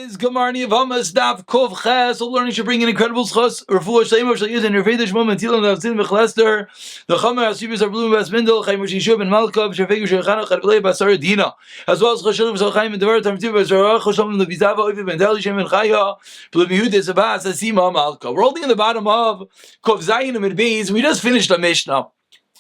is Gemara Yevamos Daf Kov Ches. All learning should bring in incredible schos. Refuah Shleima shall use in your faith Shmom and Tilan Davzin Bechlester. The Chamer Hasibus are Blum Bas Mendel Chaim Shishub and Malkov Shafegu Shechana Chadblei Basar Dina. As well as Chashul V'Salchaim and Devar Tamtiv Basar Chosham the Vizava Oiv Ben Tali Shem and Chaya Blum Yehuda Sabas Asima Malka. We're holding in the bottom of Kov Zayin and Beis. We just finished the Mishnah.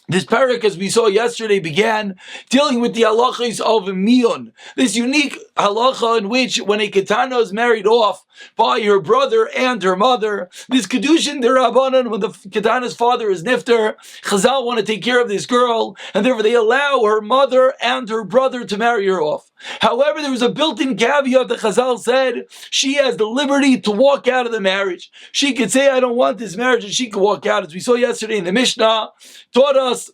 This parak, as we saw yesterday, began dealing with the halachas of miyun. This unique halacha in which, when a ketana is married off by her brother and her mother, this kedushin derabanan, when the ketana's father is nifter, Chazal want to take care of this girl, and therefore they allow her mother and her brother to marry her off. However, there was a built-in caveat that Chazal said she has the liberty to walk out of the marriage. She could say, I don't want this marriage, and she could walk out. As we saw yesterday in the Mishnah, taught us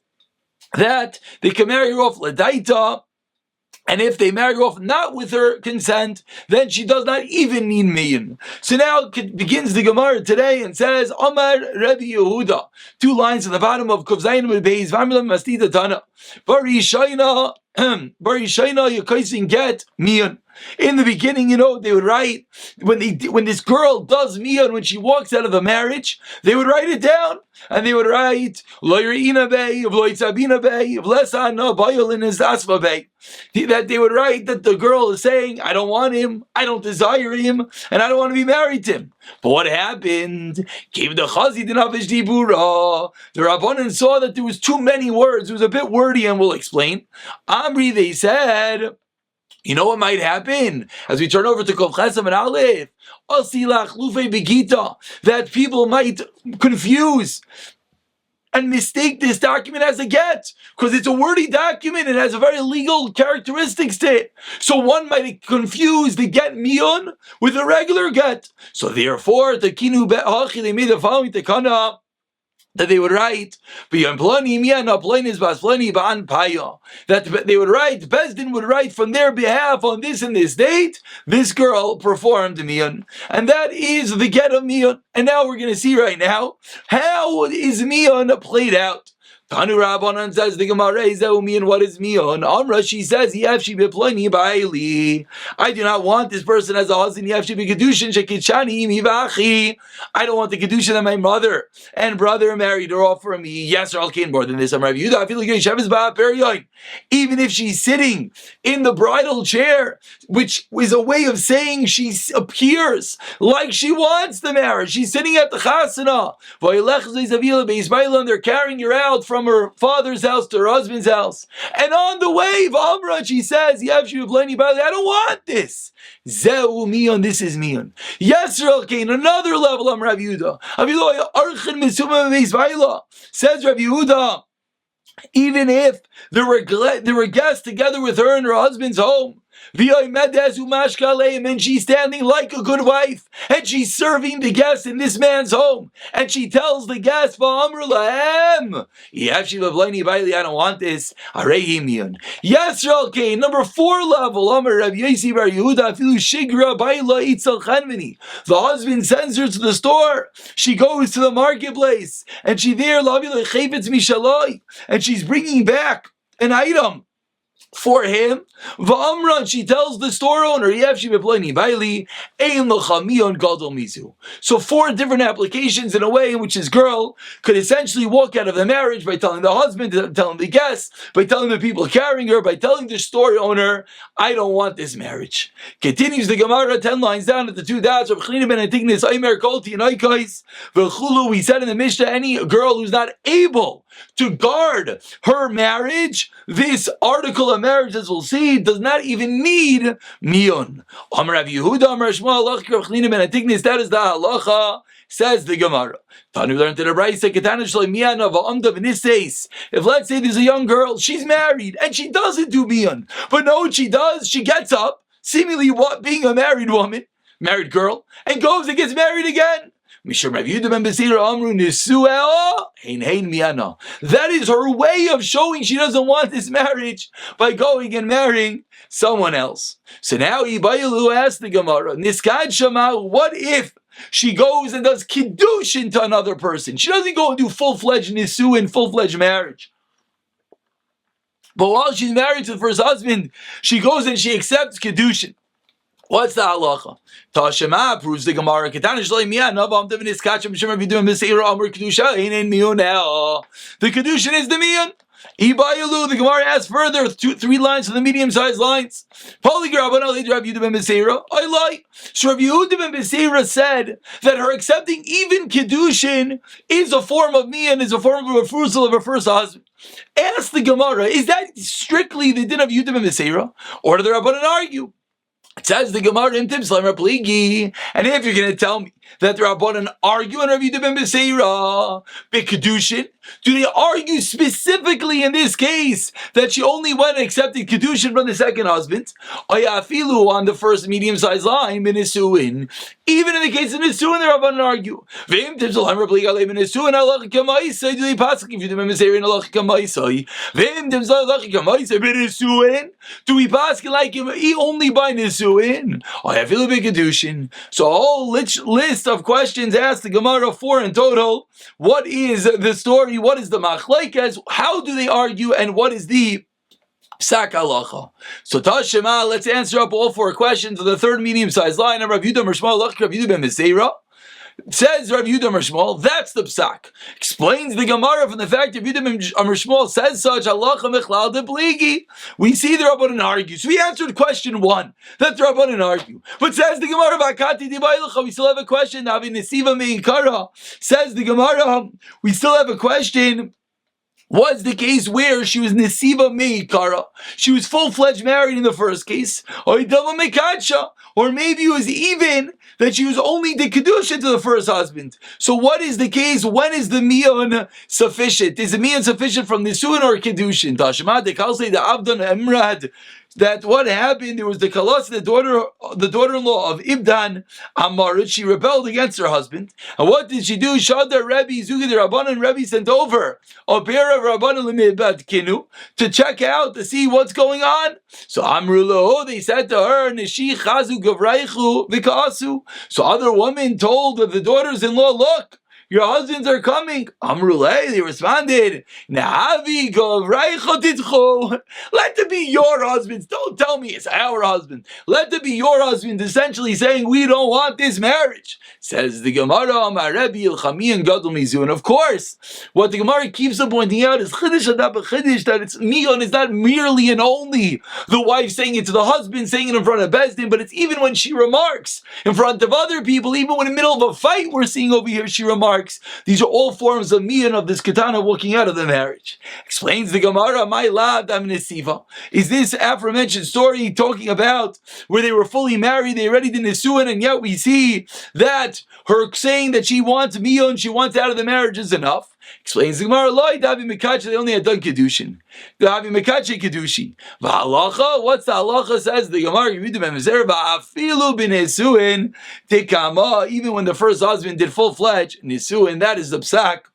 that they can marry her off l'daita, and if they marry her off not with her consent, then she does not even need miyun. So now it begins the Gemara today and says, Amar Rabbi Yehuda, 2 lines at the bottom of Kov Zayin with Beis, V'amilam Mastida Tana, Bari Shaina Yekaisin get miyun. In the beginning, they would write, when this girl does miyun, when she walks out of the marriage, they would write it down, and they would write, Lo Yerina Bey, Lo Yitzabina Bey, V'lesana Bayolin is Asva Bey. That they would write that the girl is saying, I don't want him, I don't desire him, and I don't want to be married to him. But what happened? Gave the Chazid Navish Dibura. The Rabbanan saw that there was too many words. It was a bit wordy, and we'll explain. Amri, they said, you know what might happen? As we turn over to Kov Chesam and Aleph, Asilach Lufe Begita, that people might confuse and mistake this document as a get, because it's a wordy document, it has a very legal characteristics to it. So one might confuse the get miyun with a regular get. So therefore, the Kinu Be'achi, they made the following tekana, that they would write, that they would write, Bezdin would write from their behalf on this and this date, this girl performed miyun. And that is the get of miyun. And now we're going to see right now, how is miyun played out? Tanu Rabbanan says the Gemara is miyun. What is miyun? Amra, she says, Yevshi beploni ba'ili. I do not want this person as a husband. Yevshi bekedushin shekitshani mivachi. I don't want the kedushin that my mother and brother married or offer me. Yes, or Alkain, more than this. I'm Rav Yehuda. I feel like even if she's sitting in the bridal chair, which is a way of saying she appears like she wants the marriage. She's sitting at the chasana. And they're carrying her out from her father's house to her husband's house. And on the way, V'amra, she says, I don't want this. Zeu miyun, this is miyun. Yes, another level, I'm Rav Yehuda. Says Rav Yehuda, even if there were guests together with her in her husband's home, and she's standing like a good wife, and she's serving the guests in this man's home, and she tells the guests, I don't want this. Yes, number 4 level, the husband sends her to the store, she goes to the marketplace, and she there, and she's bringing back an item for him. V'amran, she tells the store owner, so 4 different applications in a way in which this girl could essentially walk out of the marriage by telling the husband, telling the guests, by telling the people carrying her, by telling the store owner, I don't want this marriage. Continues the Gemara 10 lines down at the 2 dots of we said in the Mishnah, any girl who's not able to guard her marriage, this article of marriage, as we'll see, does not even need miyun. Amar Rav Yehuda, Amar Shmuel, Allah Rav Chlina ben Atignis, that is the halacha, says the Gemara. Tanu learned to the Brayse, Ketana Shleimiyana va'amda v'niseis. If let's say there's a young girl, she's married, and she doesn't do miyun, but no, what she does, she gets up, seemingly being a married woman, married girl, and goes and gets married again. That is her way of showing she doesn't want this marriage by going and marrying someone else. So now Ibayilu asked the Gemara, Niskad Shama, what if she goes and does kiddushin to another person? She doesn't go and do full-fledged nisu and full-fledged marriage. But while she's married to the first husband, she goes and she accepts kiddushin. What's the halacha? Tashema proves the Gemara. Ketana shalei miyah nava am devinis kacham b'shem Rabbi Yehuda b'seira amar kedusha einen miyonel. The kedushin is the miyon. Ibayalu. The Gemara asks further, 3 lines of the medium-sized lines. Polygrab Rabbi Yehuda ben b'seira. I lie. So Rabbi Yehuda ben b'seira said that her accepting even kedushin is a form of miyon, is a form of a refusal of her first husband. Ask the Gemara, is that strictly the din of Yehuda ben b'seira, or do the Rabbanan argue? It says the Gemara in Timslam Rapligi, and if you're going to tell me that the Rabbanan argue on Rabbi Yehuda ben Beseira, Kedushin, do they argue specifically in this case that she only went and accepted Kedushin from the second husband? Ayafilu on the first medium-sized line, Minisuin. Even in the case of Nisuin, the Rabbanan argue. Vim Timslam Rapligi Ale Minisuin Allah Kamaisai, do they pass if Yehuda ben Beseira in Allah Kamaisai? Vim Timslam Allah Kamaisai Minisuin, do we pass like him only by Nisuin? Ayafilu be Kedushin. So a whole list of questions asked the Gemara, 4 in total. What is the story? What is the machlekes? How do they argue? And what is the psak halacha? So Tashema, let's answer up all 4 questions of the third medium-sized line. Rav Yehuda Mershmal, Rav Yehuda ben Meseira. Says Rav Yehuda Mershmal, that's the psak. Explains the Gemara from the fact that Rav Yehuda Mershmal says such halacha mechlal de pligi. We see the Rabbanan argue. So we answered question 1. That the Rabbanan argue. But says the Gemara, Vakati dibaylecha, we still have a question. Navi nesiva meikara. Says the Gemara, we still have a question. Was the case where she was nesiva meikara? She was full-fledged married in the first case. Or maybe it was even that she was only the kedusha to the first husband. So what is the case? When is the miyon sufficient? Is the miyon sufficient from nisuin or kedushin? Tashma de kalsei the avdan emrad. That what happened, there was the kalas, the daughter-in-law of Ibdan Amarit. She rebelled against her husband. And what did she do? Shadar Rebbe, Zugi the Rabbanan Rebbe sent over a pair of Rabbanan Limibad Kinu to check out, to see what's going on. So Amrulo, they said to her, Nishi Chazu Gavraichu Vikasu. So other women told the daughters-in-law, look, your husbands are coming. Amrulay, they responded, Nahavi gavraycha. Let it be your husbands. Don't tell me it's our husband. Let it be your husband, essentially saying we don't want this marriage. Says the Gemara, Amarebi Ilchami and Gadol Mizu. And of course, what the Gemara keeps on pointing out is Chiddush Adab Chiddush, that it's Miyon is not merely and only the wife saying it to the husband, saying it in front of Bezdin, but it's even when she remarks in front of other people, even when in the middle of a fight we're seeing over here, she remarks. These are all forms of miyan of this katana walking out of the marriage. Explains the Gemara, my lad, is this aforementioned story talking about where they were fully married, they already did nisuin, and yet we see that her saying that she wants miyan, she wants out of the marriage is enough. Explains the Gemara, they only had done kedushin. Kedushi. V'halacha, what's the halacha? Says the Gemara, even when the first husband did full-fledged nisuin, that is the psak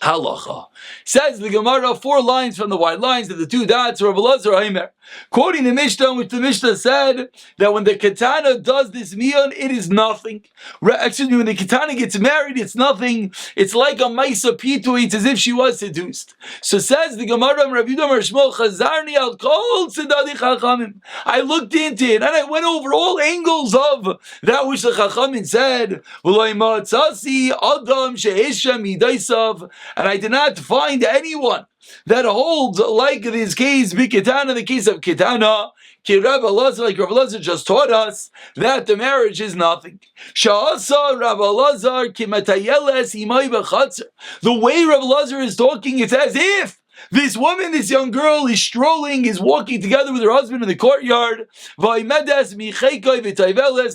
halacha. Says the Gemara, 4 lines from the wide lines of the 2 dots, Rav Elazar Aimer, quoting the Mishnah, which the Mishnah said that when the katana does this miyan, it is nothing. When the katana gets married, it's nothing. It's like a maisa pitu. It's as if she was seduced. So says the Gemara, Rav Yehuda Mershmal, Chazarni al kol tzedadi chachamim. I looked into it and I went over all angles of that which the chachamim said. V'lo imatzasi adam she'esha midaisav. And I did not find anyone that holds like this case, Biketana, the case of Ketana, Rav Elazar, like Rav Elazar just taught us, that the marriage is nothing. Sha'asa Rav Elazar kimatayeles imay b'chatzer. The way Rav Elazar is talking, it's as if this woman, this young girl, is strolling, is walking together with her husband in the courtyard,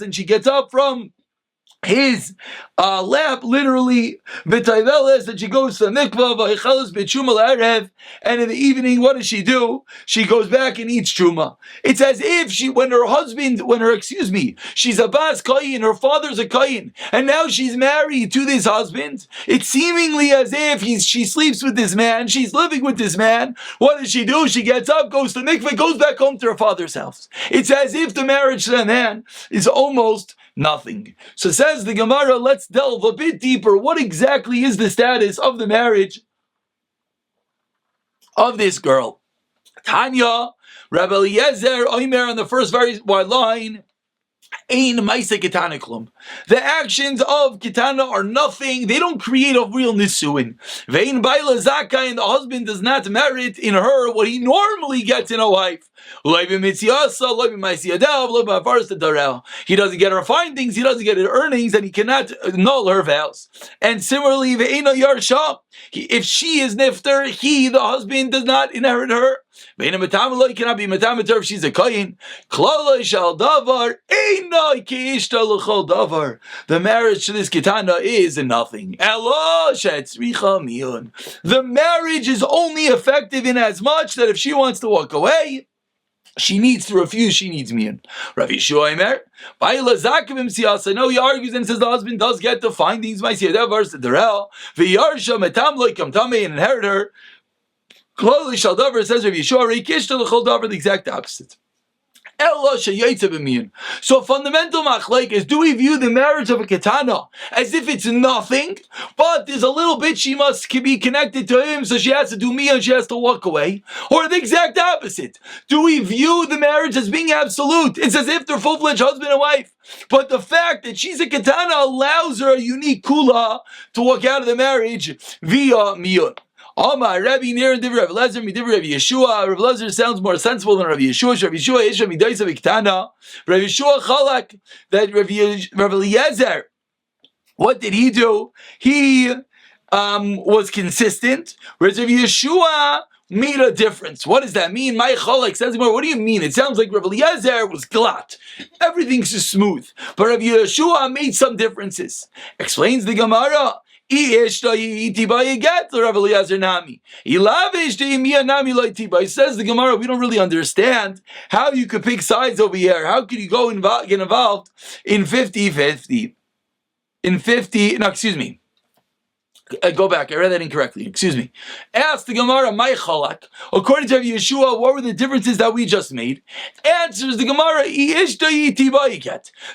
and she gets up from his lap, literally, v'tayveles, that she goes to the mikvah, v'yicheles b'tshuma l'erev, and in the evening, what does she do? She goes back and eats truma. It's as if she's a bas kayin, her father's a kayin, and now she's married to this husband. It's seemingly as if she sleeps with this man, she's living with this man. What does she do? She gets up, goes to the mikvah, goes back home to her father's house. It's as if the marriage to the man is almost nothing. So says the Gemara, let's delve a bit deeper. What exactly is the status of the marriage of this girl? Tanya, Rabbi Eliezer, Omer, on the first very wide line, Ein Maisa Ketana Klum. The actions of Ketana are nothing. They don't create a real Nisuin. Vein Baila Zaka, and the husband does not merit in her what he normally gets in a wife. He doesn't get her findings, he doesn't get her earnings, and he cannot annul her vows. And similarly, Ve'ena Yarsha, if she is Nifter, he, the husband, does not inherit her. He cannot be metameter if she's a kohen. The marriage to this ketana is nothing. The marriage is only effective in as much that if she wants to walk away, she needs to refuse, she needs miyun. Rav Yeshua Eimer, I know he argues and says the husband does get the findings, and inherit her. Kloli Shaldavar says Rav Yeshua Reikishta l'chol davar, the exact opposite. So fundamental machlek is, do we view the marriage of a ketana as if it's nothing, but there's a little bit she must be connected to him, so she has to do miyun and she has to walk away? Or the exact opposite? Do we view the marriage as being absolute? It's as if they're full-fledged husband and wife, but the fact that she's a ketana allows her a unique kula to walk out of the marriage via miyun. Amar Rabbi near and Rav Lezer, Midiv Rav Yeshua. Rav Lezer sounds more sensible than Rav Yeshua. Rav Yeshua Isha Midaisa Viktana. Rav Yeshua Chalak, that Rav Eliezer, what did he do? He was consistent, whereas Rav Yeshua made a difference. What does that mean? My Chalak says more. What do you mean? It sounds like Rav Eliezer was glat. Everything's just smooth. But Rav Yeshua made some differences. Explains the Gemara. Says the Gemara, we don't really understand how you could pick sides over here. How could you get involved in 50-50? Go back, I read that incorrectly. Excuse me. Ask the Gemara, my chalak. According to Rabbi Yeshua, what were the differences that we just made? Answers the Gemara,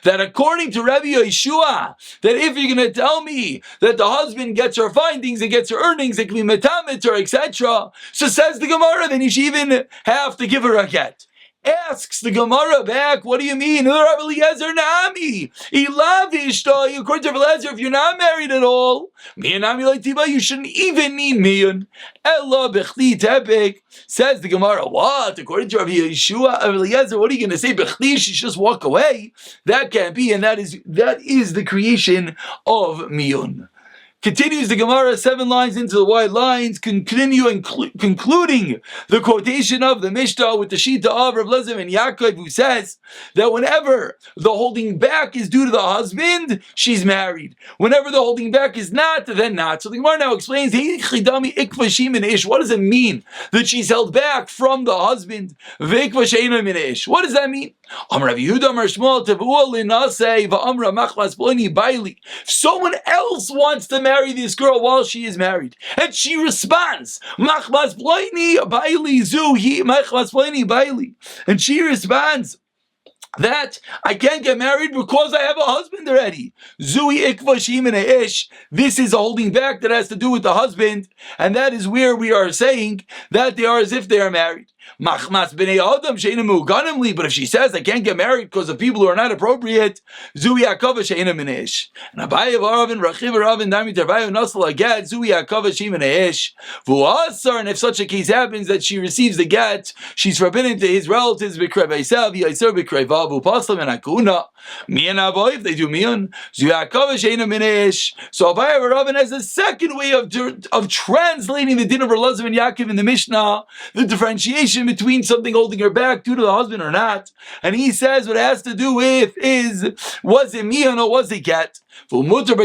that according to Rabbi Yeshua, that if you're going to tell me that the husband gets her findings and gets her earnings, it can be metameter, etc. So says the Gemara, then you should even have to give her a get. Asks the Gemara back, what do you mean? Rav Eliezer Nami. According to Rav Eliezer, if you're not married at all, you shouldn't even need miyan. Says the Gemara, what? According to Rav Yeshua, Rav Eliezer, what are you going to say? Bechli, she should just walk away? That can't be, and that is the creation of miyun. Continues the Gemara 7 lines into the wide lines, concluding the quotation of the Mishnah with the Shita of Rav Lezer and Yaakov, who says that whenever the holding back is due to the husband, she's married. Whenever the holding back is not, then not. So the Gemara now explains, what does it mean that she's held back from the husband? What does that mean? If someone else wants to marry this girl while she is married, and she responds, and she responds that I can't get married because I have a husband already. This is a holding back that has to do with the husband, and that is where we are saying that they are as if they are married. But if she says I can't get married because of people who are not appropriate, and if such a case happens that she receives the get, she's forbidden to his relatives. If they do miyan, so Abaye Ravin has a second way of translating the din of Elazar and Yaakov in the Mishnah, the differentiation between something holding her back due to the husband or not. And he says what it has to do with is, was it miyan or was it get? We learned that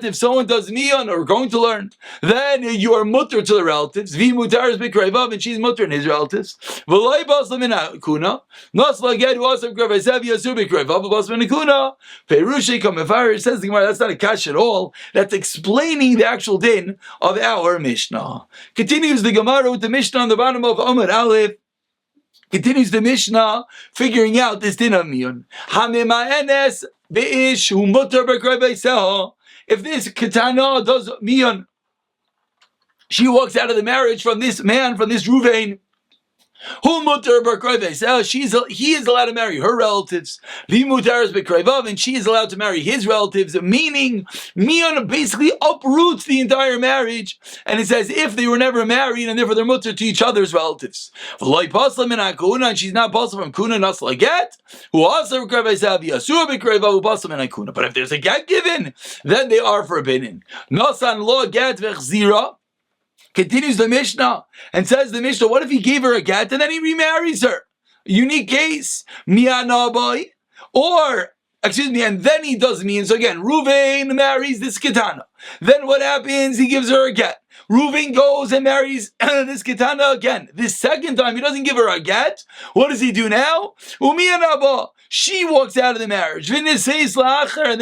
if someone does miyan, or we're going to learn, then you are mutter to the relatives, and she's mutter in his relatives. Says the Gemara, that's not a kash at all. That's explaining the actual din of our Mishnah. Continues the Gemara with the Mishnah on the bottom of Amud Aleph. Continues the Mishnah figuring out this din of miyun. If this ketana does miyun she walks out of the marriage from this man, from this Ruvain. He is allowed to marry her relatives. And she is allowed to marry his relatives. Meaning, Mion basically uproots the entire marriage, and it says if they were never married, and therefore they're mutter to each other's relatives. And she's not possible from kuna nasla get. But if there's a get given, then they are forbidden. Nasan lo get vechzira. Continues the Mishnah and says the Mishnah, what if he gave her a get and then he remarries her? Unique case. Mianabai. And then he does mean. So again, Reuven marries this Ketana. Then what happens? He gives her a get. Reuven goes and marries this Ketana again. This second time, he doesn't give her a get. What does he do now? Umiyanaba. She walks out of the marriage. And then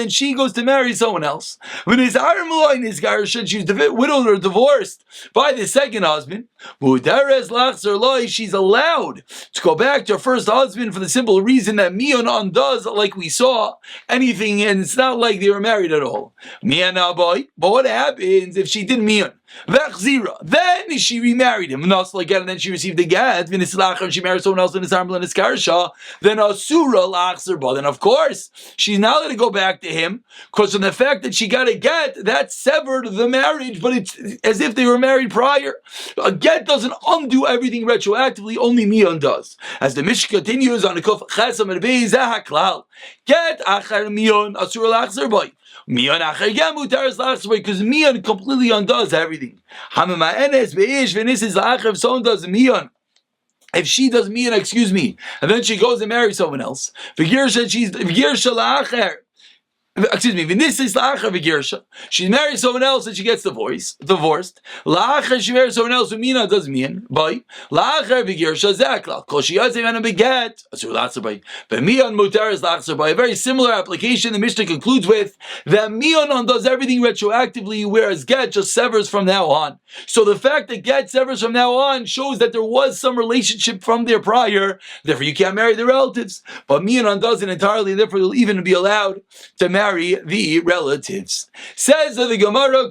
she goes to marry someone else. She's widowed or divorced by the second husband. She's allowed to go back to her first husband for the simple reason that Mion undoes, like we saw, anything, and it's not like they were married at all. But what happens if she didn't Mion? Then she remarried him, and then she received the get. She married someone else, then Asura lachzer. Then of course she's not going to go back to him, because from the fact that she got a get, that severed the marriage, but it's as if they were married prior. A get doesn't undo everything retroactively, only Mion does. As the Mishnah continues on the Kuf Chesam and Beis Zahaklal, get achar Mion Asura lachzer boy. Mion achar again mutaris lachzer boy, because Mion completely undoes everything. If someone does Mion, if she does Mion, and then she goes and marries someone else, she marries someone else and she gets divorced. She marries someone else who Mina does mean. But Mion mutar is lachzer by. A very similar application the Mishnah concludes with that Mion undoes everything retroactively, whereas get just severs from now on. So the fact that get severs from now on shows that there was some relationship from there prior, therefore you can't marry the relatives. But Mion undoes it entirely, therefore you'll even be allowed to marry the relatives. Says the Gemara,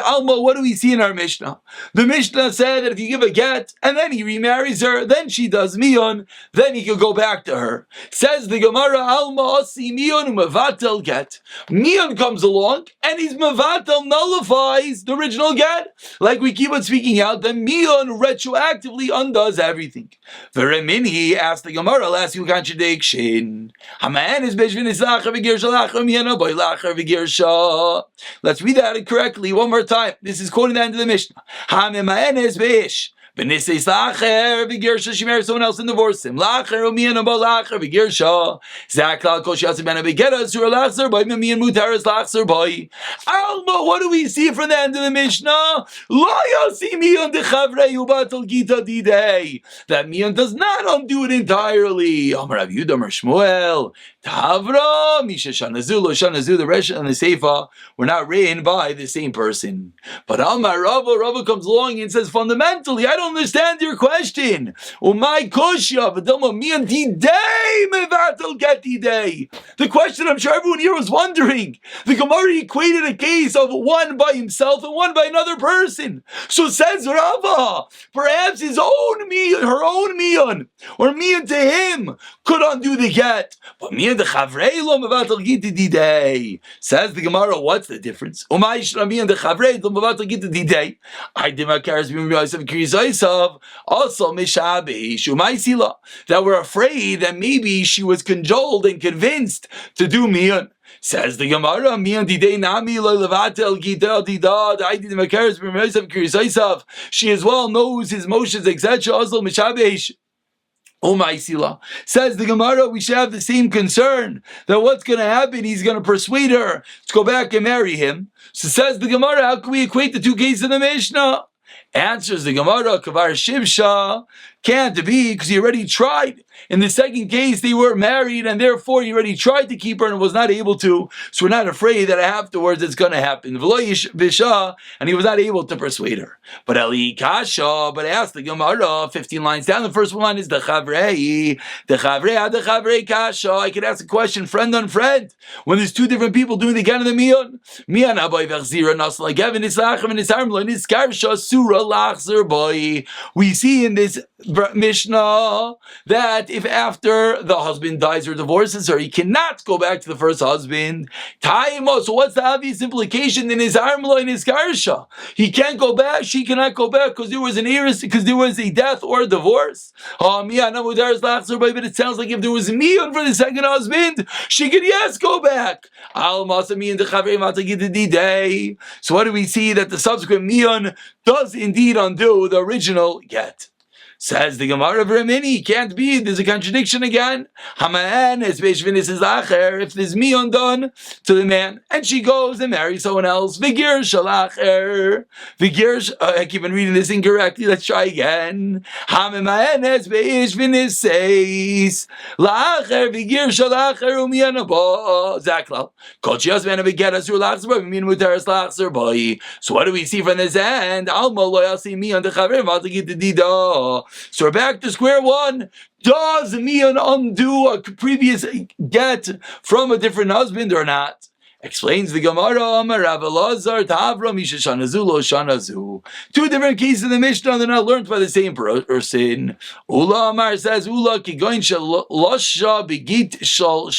Alma, what do we see in our Mishnah? The Mishnah said that if you give a get and then he remarries her, then she does Mion, then he could go back to her. Says the Gemara, Alma Asi Mion Mevatel get. Mion comes along and he's Mevatel nullifies the original get. Like we keep on speaking out, then Mion retroactively undoes everything. Veremini asked the Gemara, I'll ask you a contradiction. Haman is Beshvin Islach Let's read that correctly one more time. This is quoting the end of the Mishnah. She married someone else and divorced him. Alma, what do we see from the end of the Mishnah? That Mion does not undo it entirely. The Resh and the Seifa were not written by the same person. But Amar Rava comes along and says, fundamentally, I don't understand your question. The question I'm sure everyone here was wondering. The Gemara equated a case of one by himself and one by another person. So says Rava, perhaps his own Mion, her own Mion, or Mion to him could undo the get. But Mion the Chavrei lo mevatel gita didei. Says the Gemara, what's the difference? Umay shra Mion the Chavrei lo mevatel gita didei. I did my cares be myself krizoisav. Also mishabei shumay sila. That we're afraid that maybe she was cajoled and convinced to do Mion. Says the Gemara, Mion didei nami lo levatel gita didad. I did my cares be myself krizoisav. She as well knows his motions, etc. Also mishabei. Says the Gemara, we should have the same concern that what's going to happen, he's going to persuade her to go back and marry him. So says the Gemara, how can we equate the two cases in the Mishnah? Answers the Gemara, Kavar Shivsha, can't be, because he already tried. In the second case, they were married, and therefore he already tried to keep her and was not able to. So we're not afraid that afterwards it's going to happen. And he was not able to persuade her. But Eli Kasha, but I asked the Gemara, 15 lines down. The first one is the Chavrei Kasha. I could ask a question, friend on friend, when there's two different people doing the Gan of the Mion. Mian Abai Vachzira Nasla Gavin Islachem and Isarmlo Niskarsha Surah Lachzer Boy. We see in this Mishnah that if after the husband dies or divorces her, he cannot go back to the first husband. Taimo. So what's the obvious implication in his armla and his karsha? He can't go back. She cannot go back because there was an heiress, because there was a death or a divorce. But it sounds like if there was miyun for the second husband, she could go back. So what do we see? That the subsequent miyun does indeed undo the original get. Says the Gemara of Ramini, can't be. There's a contradiction again. Haman is Beishvinis is Acher. If there's me undone to the man, and she goes and marries someone else, Vigir Shalacher. Vigir. I keep on reading this incorrectly. Let's try again. Haman is Beishvinis says Lacher Vigir Shalacher Umianabo Zaklal. Kochias man Vigir Asur Lachzer Min Mutaris Lachzer Boy. So what do we see from this end? Alma loyal see me on the Chavrim. I'll get the Dida. So we're back to square one. Does Mian undo a previous get from a different husband or not? Explains the Gemara. Two different cases in the Mishnah, they're not learned by the same person. Ula Amar says, Ula kigoin shel losha begit shel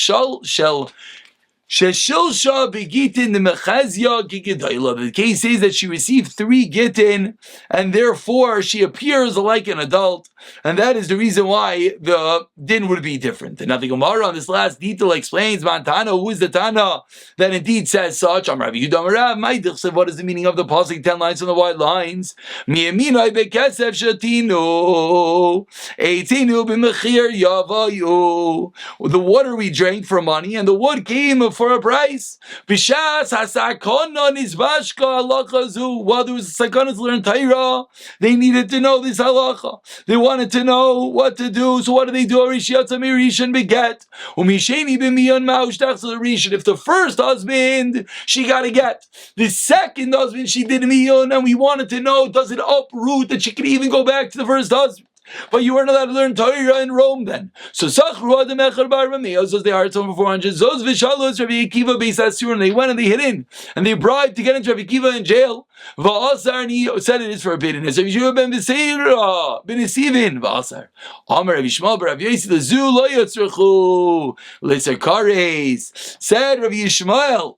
Sheshilsha begitin the mechazia gigidayla. The case says that she received 3 gitin, and therefore she appears like an adult, and that is the reason why the din would be different. And now the Gemara on this last detail explains, Mantana, who is the Tana that indeed says such? What is the meaning of the pasuk 10 lines on the white lines? Miyaminai bekesef shatinu, eitinu b'mechir yavayu. The water we drank for money, and the wood came for a price. Bishas hasakona nizvashka halachazu. While there was a sakana to learn Torah, they needed to know this halacha. They wanted to know what to do. So what do they do? Rishiyatza mirishan beget umisheni b'miyon ma'ushtach rishan. If the first husband she got a get, the second husband she did miyon, and we wanted to know, does it uproot that she could even go back to the first husband? But you weren't allowed to learn Torah in Rome then. So Sachru Adam Echad Bar Ramiyos, they hired someone for 400. Zos Vishalos Rabbi Akiva Beis Asur, and they went and they hid in, and they bribed to get into Rabbi Akiva in jail. Va'asar, and he said it is forbidden. As Rabbi Yeshua ben Beseira ben Esivin Va'asar. Amar Rabbi Shmuel bar Rabbi Yosi Lezu Lo Yotzrechu Leser Kares. Said Rabbi Yishmael.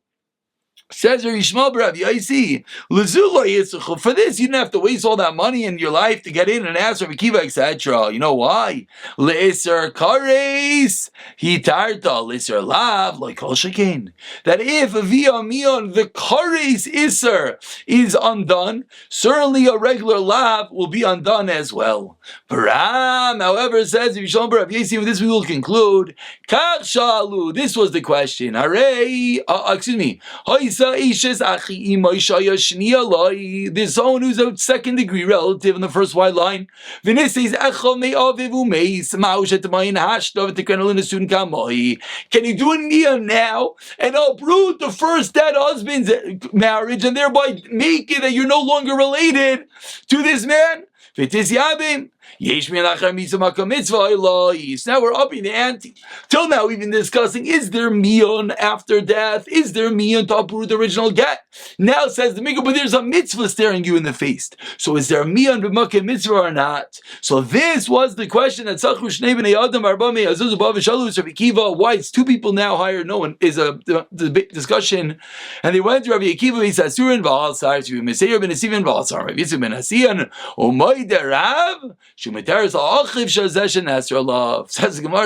Says Rabbi Yishmael bar Rabbi Yosi, for this you didn't have to waste all that money in your life to get in and ask Rabbi Akiva, etc. You know why? Le'eser kares hitarta le'eser lav like kol shekin. That if via mion the kares iser is undone, certainly a regular lav will be undone as well. Param, however, says Rabbi Yishmael bar Rabbi Yosi, with this we will conclude. Kach shalu. This was the question. Excuse me. There's someone who's a second degree relative in the first white line. Can you do a niya now and uproot the first dead husband's marriage and thereby make it that you're no longer related to this man? Now we're upping the ante. Till now we've been discussing, is there mion after death? Is there mion to uproot the original get? Now says the Mikra, but there's a mitzvah staring you in the face. So is there a mion b'makeh mitzvah or not? So this was the question that Tzachru Shnei Bnei Adam Arbame Azuz Abav Shalus Rabbi Akiva. Why it's 2 people now hired? No one is the discussion. And they went to Rabbi Akiva Beis Asurin V'Alsar to Meseir ben Esivin V'Alsar Rabbi Yitzchak ben Hasiyan Umoy Derav. Says the Gemara,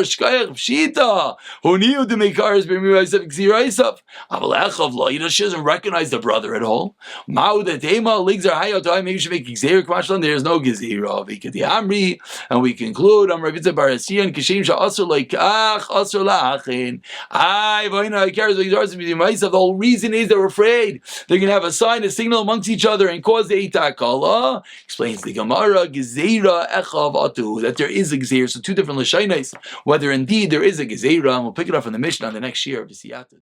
Shkayach Pshita, who knew the Mekaris B'Mirais of Gziraisaf. Avalechov Lo, she doesn't recognize the brother at all. Ma'u the Tema, Ligzar Hayotai, maybe you should make Gzir Kmashlan, there's no Gzira. Vikati Amri, and we conclude, Am Ravitza Barasian, Kishim Sha Asur like Ach, Asur La'achin. Vaina, Ikaris B'Gziraisaf B'Mirais. The whole reason is they're afraid they're going to have a sign, a signal amongst each other and cause the Itakala. Explains the Gemara, Gzira that there is a Gezeira. So two different Lashonos, whether indeed there is a Gezeira, and we'll pick it up from the Mishnah on the next year of the Siyata.